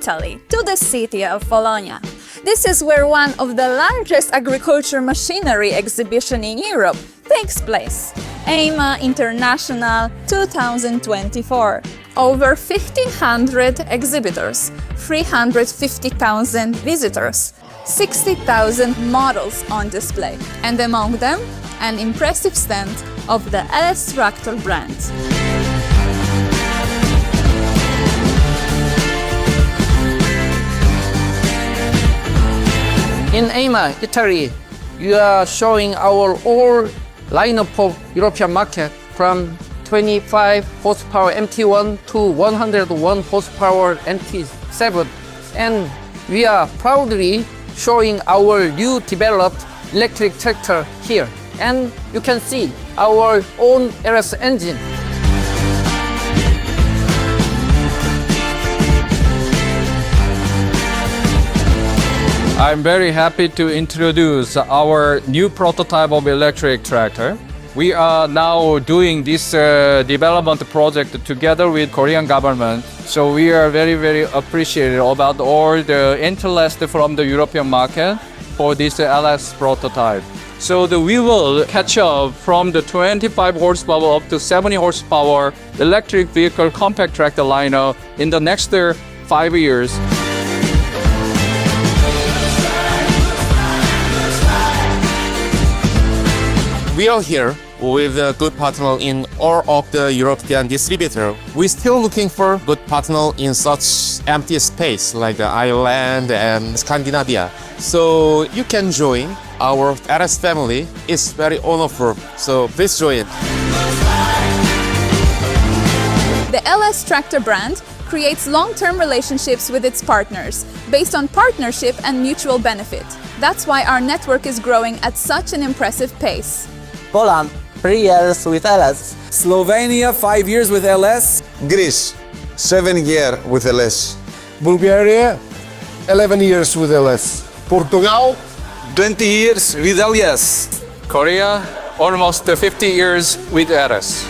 Italy, to the city of Bologna. This is where one of the largest agriculture machinery exhibition in Europe takes place. EIMA International 2024. Over 1,500 exhibitors, 350,000 visitors, 60,000 models on display, and among them, an impressive stand of the LS Traktor brand. In EIMA, Italy, we are showing our all lineup of European market from 25 horsepower MT1 to 101 horsepower MT7. And we are proudly showing our new developed electric tractor here. And you can see our own LS engine. I'm very happy to introduce our new prototype of electric tractor. We are now doing this development project together with Korean government. So we are very appreciative about all the interest from the European market for this LS prototype. So we will catch up from the 25 horsepower up to 70 horsepower electric vehicle compact tractor lineup in the next 5 years. We are here with a good partner in all of the European distributor. We're still looking for good partner in such empty space like Ireland and Scandinavia. So you can join our LS family. It's very honorful. So please join. The LS Traktor brand creates long-term relationships with its partners based on partnership and mutual benefit. That's why our network is growing at such an impressive pace. Poland, 3 years with LS. Slovenia, 5 years with LS. Greece, 7 years with LS. Bulgaria, 11 years with LS. Portugal, 20 years with LS. Korea, almost 50 years with LS.